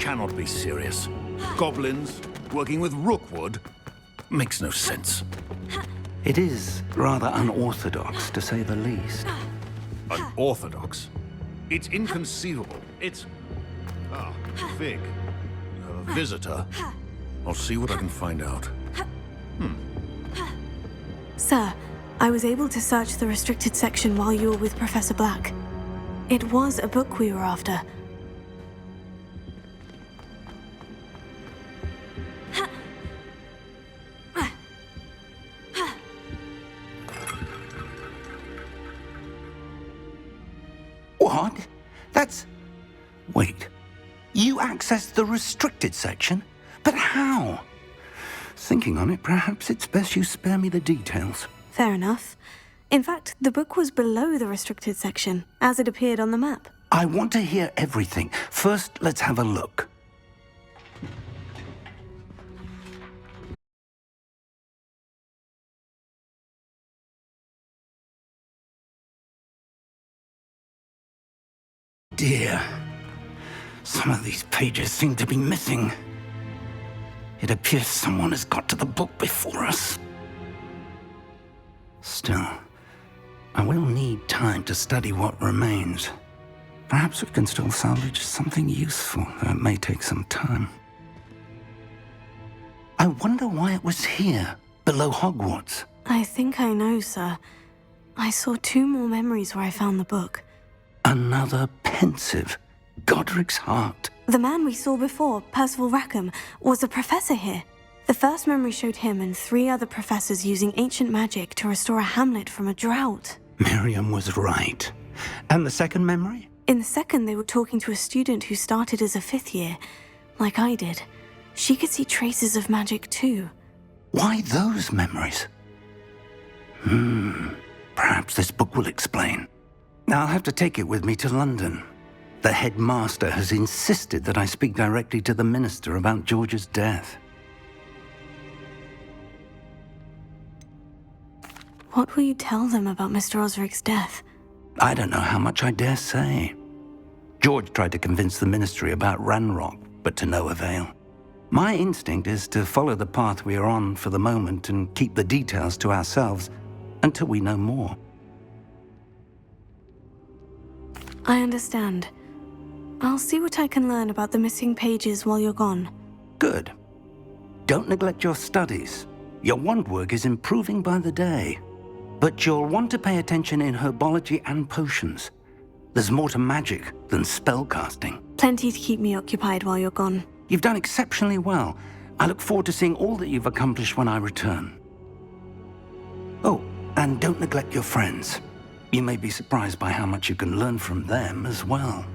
cannot be serious. Goblins working with rookwood makes no sense. It is rather unorthodox, to say the least. Unorthodox? It's inconceivable. It's... Ah, Fig. A visitor. I'll see what I can find out. Sir, I was able to search the restricted section while you were with Professor Black. It was a book we were after. What? That's... Wait. You accessed the restricted section? But how? Thinking on it, perhaps it's best you spare me the details. Fair enough. In fact, the book was below the restricted section, as it appeared on the map. I want to hear everything. First, let's have a look. Dear, some of these pages seem to be missing. It appears someone has got to the book before us. Still, I will need time to study what remains. Perhaps we can still salvage something useful, though it may take some time. I wonder why it was here, below Hogwarts. I think I know, sir. I saw 2 more memories where I found the book. Another pensive, Godric's heart. The man we saw before, Percival Rackham, was a professor here. The first memory showed him and 3 other professors using ancient magic to restore a hamlet from a drought. Miriam was right. And the second memory? In the second, they were talking to a student who started as a 5th year, like I did. She could see traces of magic too. Why those memories? Perhaps this book will explain. I'll have to take it with me to London. The headmaster has insisted that I speak directly to the minister about George's death. What will you tell them about Mr. Osric's death? I don't know how much I dare say. George tried to convince the ministry about Ranrock, but to no avail. My instinct is to follow the path we are on for the moment and keep the details to ourselves until we know more. I understand. I'll see what I can learn about the missing pages while you're gone. Good. Don't neglect your studies. Your wand work is improving by the day. But you'll want to pay attention in herbology and potions. There's more to magic than spellcasting. Plenty to keep me occupied while you're gone. You've done exceptionally well. I look forward to seeing all that you've accomplished when I return. Oh, and don't neglect your friends. You may be surprised by how much you can learn from them as well.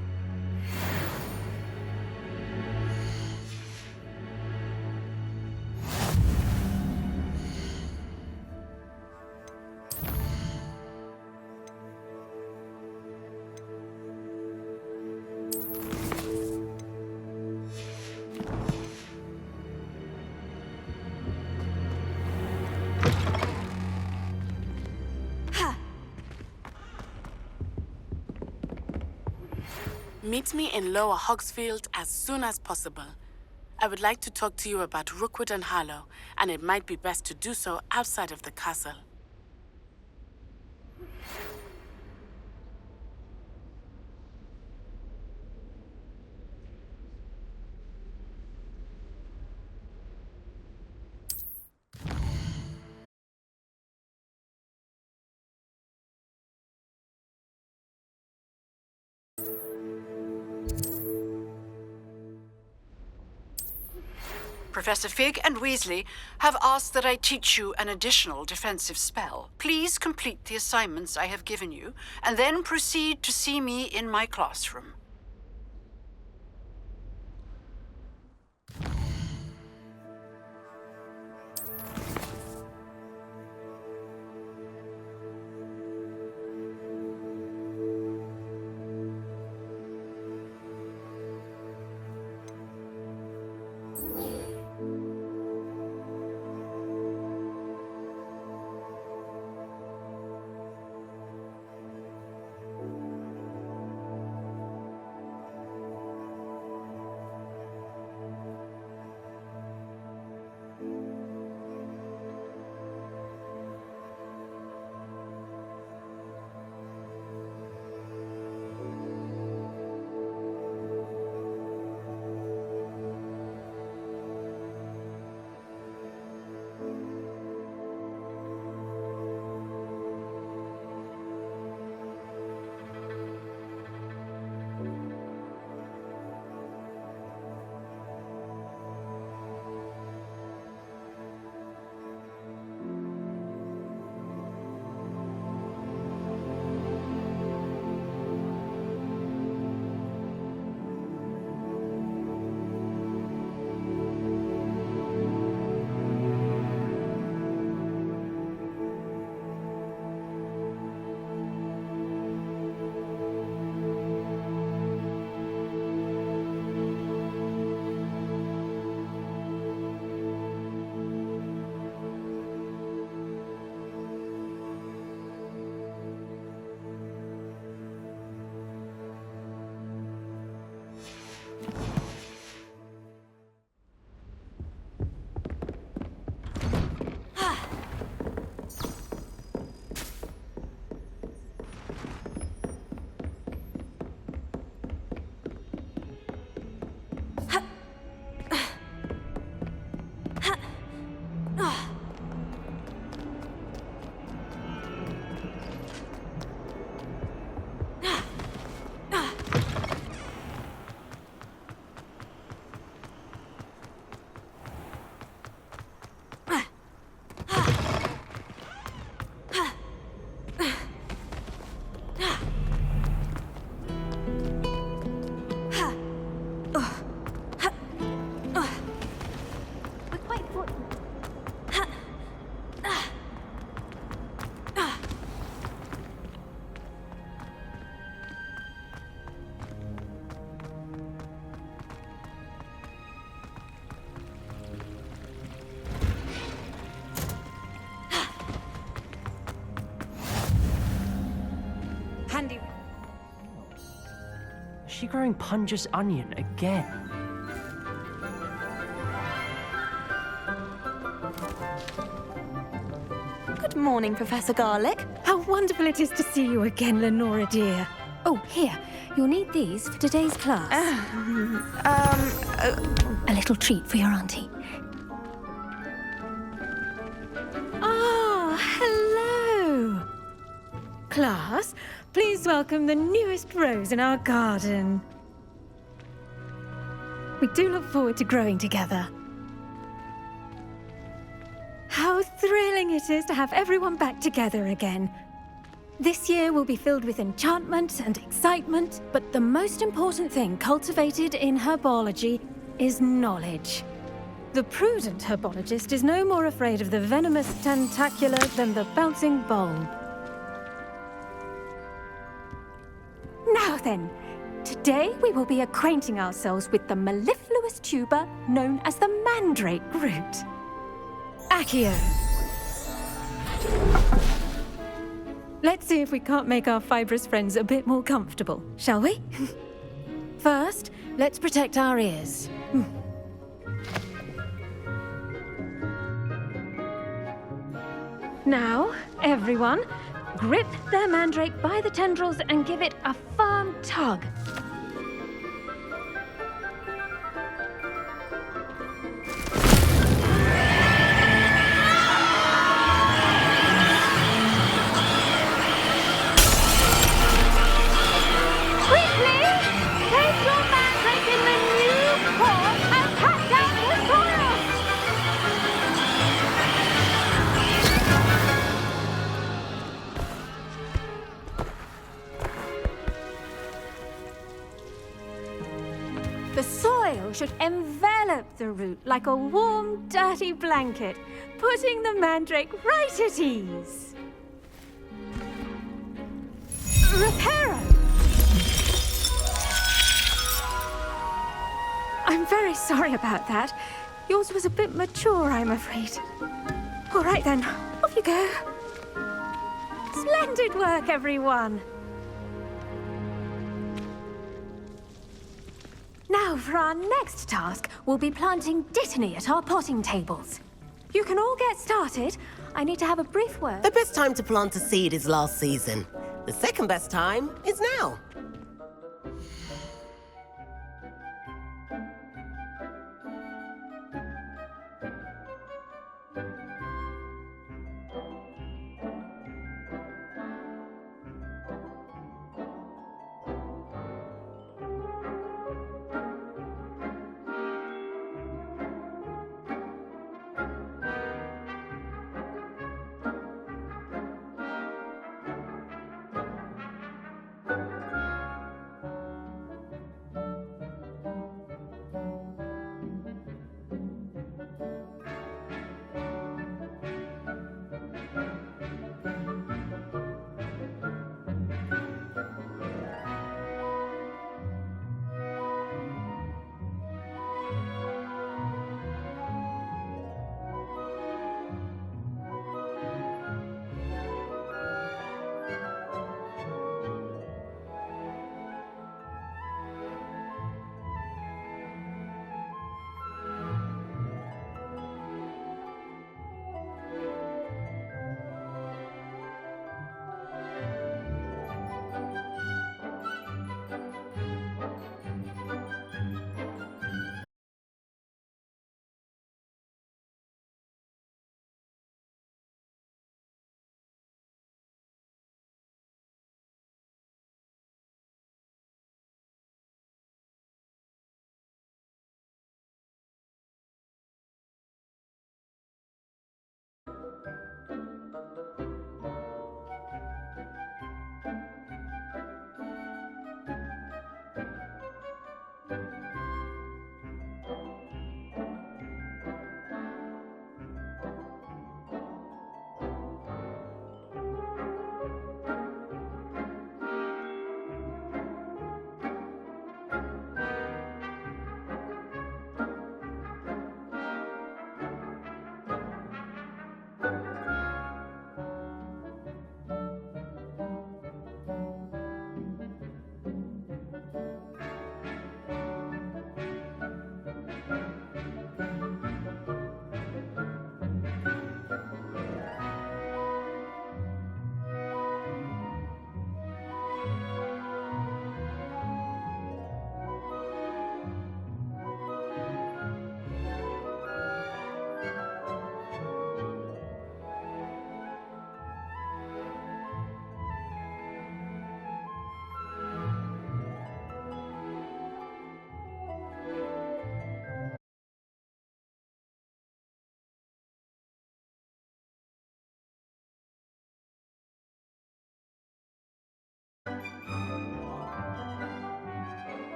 Meet me in Lower Hogsfield as soon as possible. I would like to talk to you about Rookwood and Harlow, and it might be best to do so outside of the castle. Professor Fig and Weasley have asked that I teach you an additional defensive spell. Please complete the assignments I have given you, and then proceed to see me in my classroom. handy. Is she growing Punja's onion again? Good morning, Professor Garlick. How wonderful it is to see you again, Lenora dear. Oh, here. You'll need these for today's class. A little treat for your auntie. Ah, hello. Class, please welcome the newest rose in our garden. We do look forward to growing together. How thrilling it is to have everyone back together again. This year will be filled with enchantment and excitement, but the most important thing cultivated in herbology is knowledge. The prudent herbologist is no more afraid of the venomous tentacula than the bouncing bulb. Now then, today we will be acquainting ourselves with the mellifluous tuber known as the mandrake root. Accio. Let's see if we can't make our fibrous friends a bit more comfortable, shall we? First, let's protect our ears. Now, everyone, grip their mandrake by the tendrils and give it a firm tug. The soil should envelop the root like a warm, dirty blanket, putting the mandrake right at ease. Reparo! I'm very sorry about that. Yours was a bit mature, I'm afraid. All right then, off you go. Splendid work, everyone. Now, for our next task, we'll be planting dittany at our potting tables. You can all get started. I need to have a brief word. The best time to plant a seed is last season. The second best time is now.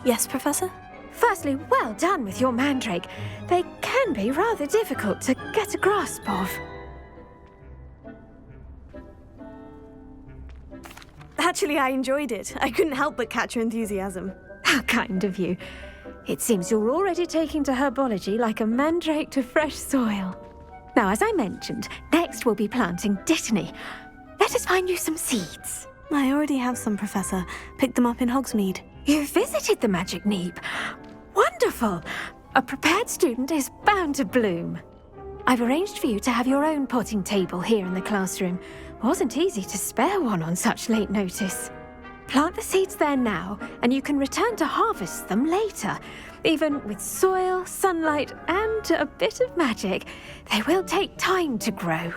Yes, Professor? Firstly, well done with your mandrake. They can be rather difficult to get a grasp of. Actually, I enjoyed it. I couldn't help but catch your enthusiasm. How kind of you. It seems you're already taking to herbology like a mandrake to fresh soil. Now, as I mentioned, next we'll be planting dittany. Let us find you some seeds. I already have some, Professor. Picked them up in Hogsmeade. You visited the Magic Neep. Wonderful! A prepared student is bound to bloom. I've arranged for you to have your own potting table here in the classroom. Wasn't easy to spare one on such late notice. Plant the seeds there now, and you can return to harvest them later. Even with soil, sunlight, and a bit of magic, they will take time to grow.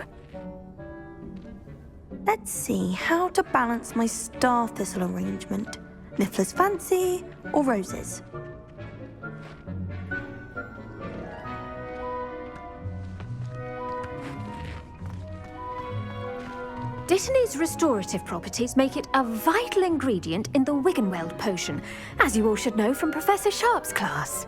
Let's see how to balance my star thistle arrangement. Niffler's Fancy or roses? Dittany's restorative properties make it a vital ingredient in the Wiggenweld potion, as you all should know from Professor Sharp's class.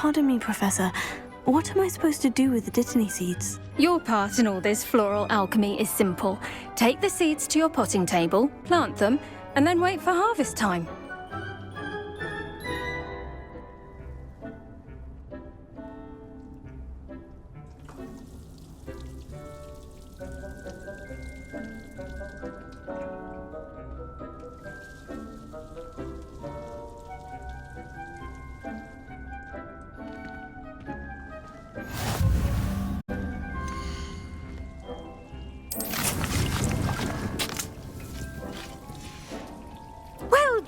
Pardon me, Professor. What am I supposed to do with the dittany seeds? Your part in all this floral alchemy is simple. Take the seeds to your potting table, plant them, and then wait for harvest time.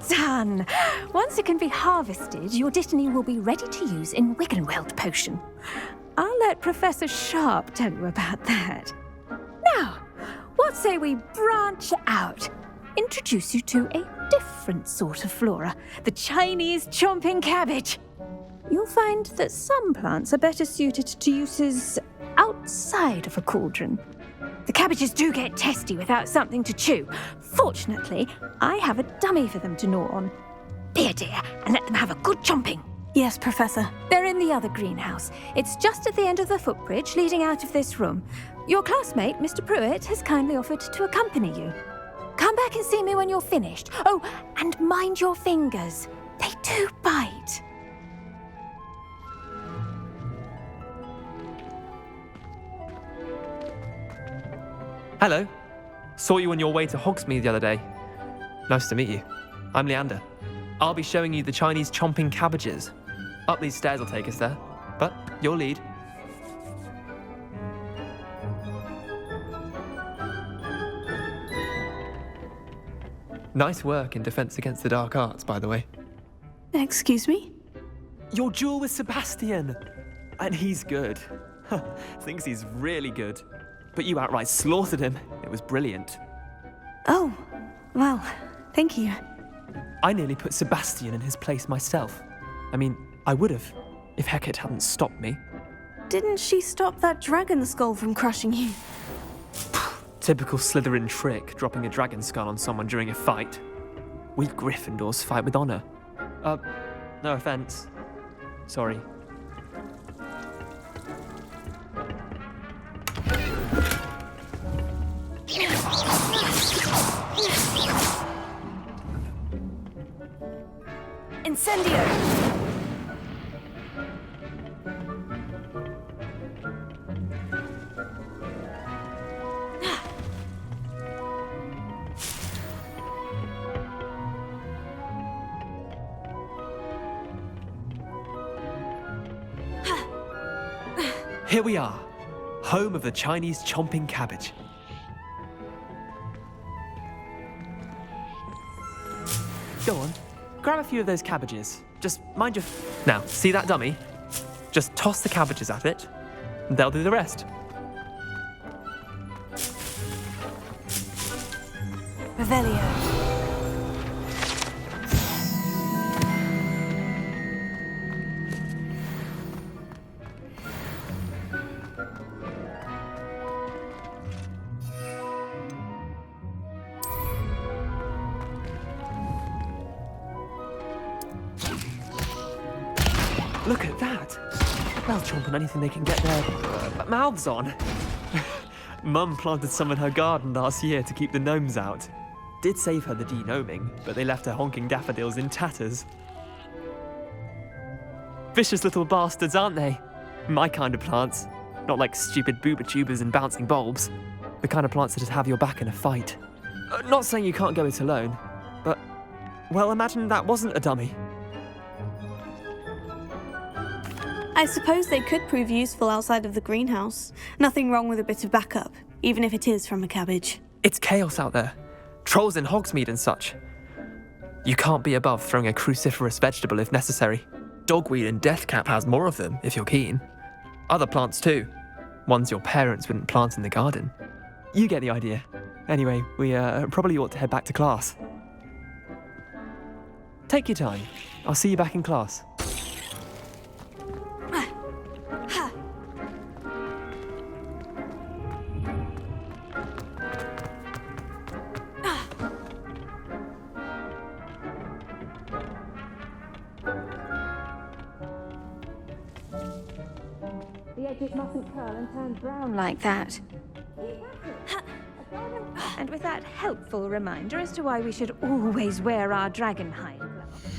Done! Once it can be harvested, your dittany will be ready to use in Wiggenweld potion. I'll let Professor Sharp tell you about that. Now, what say we branch out? Introduce you to a different sort of flora, the Chinese chomping cabbage. You'll find that some plants are better suited to uses outside of a cauldron. The cabbages do get testy without something to chew. Fortunately, I have a dummy for them to gnaw on. Be a dear and let them have a good chomping. Yes, Professor. They're in the other greenhouse. It's just at the end of the footbridge leading out of this room. Your classmate, Mr. Pruitt, has kindly offered to accompany you. Come back and see me when you're finished. Oh, and mind your fingers. They do bite. Hello. Saw you on your way to Hogsmeade the other day. Nice to meet you. I'm Leander. I'll be showing you the Chinese chomping cabbages. Up these stairs will take us there, but you'll lead. Nice work in Defense Against the Dark Arts, by the way. Excuse me? Your duel with Sebastian! And he's good. Thinks he's really good. But you outright slaughtered him. It was brilliant. Oh, well, thank you. I nearly put Sebastian in his place myself. I mean, I would have, if Hecate hadn't stopped me. Didn't she stop that dragon skull from crushing you? Typical Slytherin trick, dropping a dragon skull on someone during a fight. We Gryffindors fight with honor. No offense. Sorry. Incendio! Here we are, home of the Chinese chomping cabbage. Go on, grab a few of those cabbages. Just mind your... Now, see that dummy? Just toss the cabbages at it, and they'll do the rest. Revelio. Look at that! They'll chomp on anything they can get their mouths on. Mum planted some in her garden last year to keep the gnomes out. Did save her the de-gnoming, but they left her honking daffodils in tatters. Vicious little bastards, aren't they? My kind of plants. Not like stupid booba tubers and bouncing bulbs. The kind of plants that'd have your back in a fight. Not saying you can't go it alone, but, well, imagine that wasn't a dummy. I suppose they could prove useful outside of the greenhouse. Nothing wrong with a bit of backup, even if it is from a cabbage. It's chaos out there. Trolls in Hogsmeade and such. You can't be above throwing a cruciferous vegetable if necessary. Dogweed and deathcap has more of them, if you're keen. Other plants too. Ones your parents wouldn't plant in the garden. You get the idea. Anyway, we probably ought to head back to class. Take your time. I'll see you back in class. edges mustn't curl and turn brown like that. And with that helpful reminder as to why we should always wear our dragon hide gloves.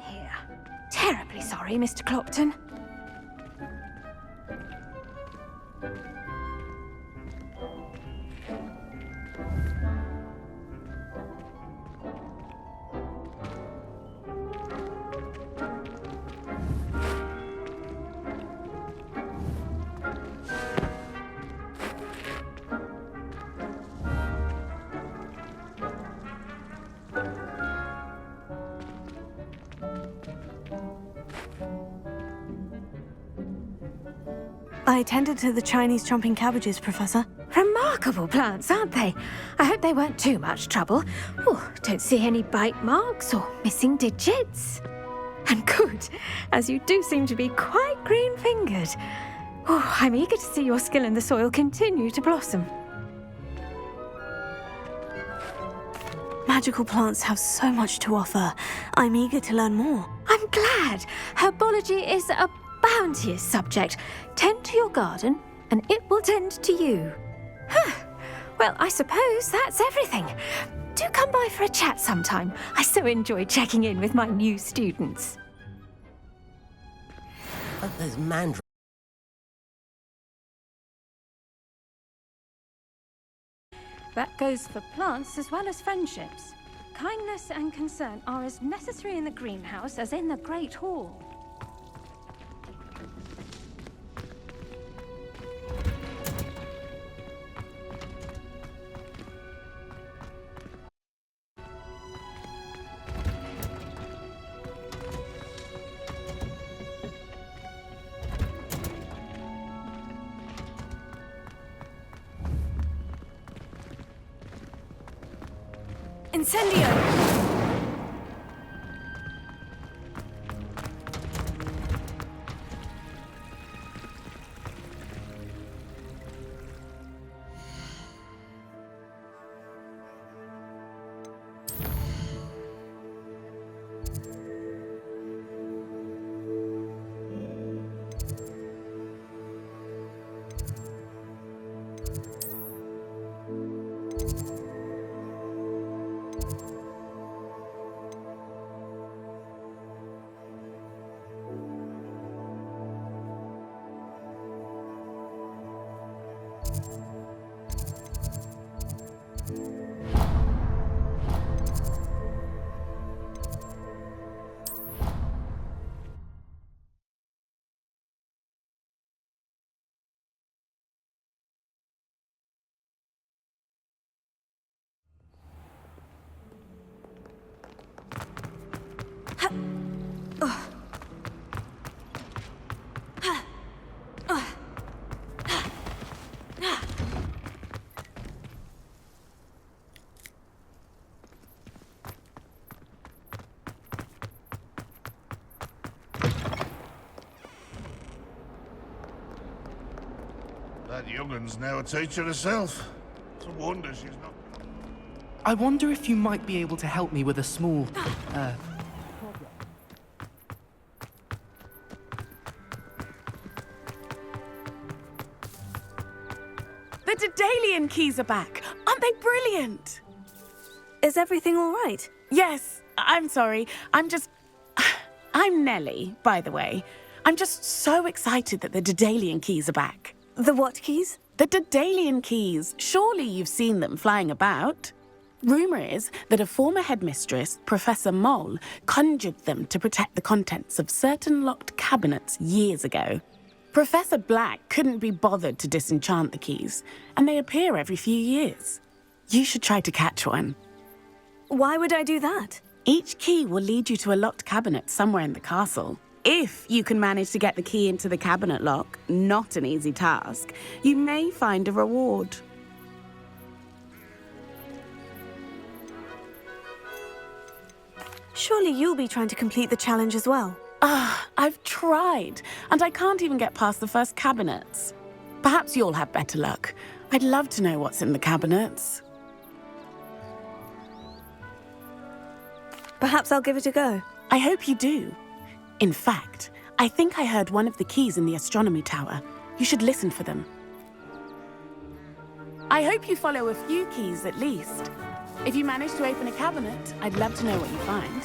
Here. Terribly sorry, Mr. Clopton. I tended to the Chinese chomping cabbages, Professor. Remarkable plants, aren't they? I hope they weren't too much trouble. Oh, don't see any bite marks or missing digits. And good, as you do seem to be quite green-fingered. Oh, I'm eager to see your skill in the soil continue to blossom. Magical plants have so much to offer. I'm eager to learn more. I'm glad. Herbology is a bounteous subject. Tend to your garden, and it will tend to you. Huh. Well, I suppose that's everything. Do come by for a chat sometime. I so enjoy checking in with my new students. But those mandrakes. That goes for plants as well as friendships. Kindness and concern are as necessary in the greenhouse as in the Great Hall. Incendio! That young'un's now a teacher herself. It's a wonder she's not... I wonder if you might be able to help me with a small, The Daedalian keys are back. Aren't they brilliant? Is everything all right? Yes, I'm sorry. I'm Nellie, by the way. I'm just so excited that the Daedalian keys are back. The what keys? The Daedalian keys. Surely you've seen them flying about. Rumour is that a former headmistress, Professor Mole, conjured them to protect the contents of certain locked cabinets years ago. Professor Black couldn't be bothered to disenchant the keys, and they appear every few years. You should try to catch one. Why would I do that? Each key will lead you to a locked cabinet somewhere in the castle. If you can manage to get the key into the cabinet lock, not an easy task, you may find a reward. Surely you'll be trying to complete the challenge as well. I've tried, and I can't even get past the first cabinets. Perhaps you'll have better luck. I'd love to know what's in the cabinets. Perhaps I'll give it a go. I hope you do. In fact, I think I heard one of the keys in the astronomy tower. You should listen for them. I hope you follow a few keys at least. If you manage to open a cabinet, I'd love to know what you find.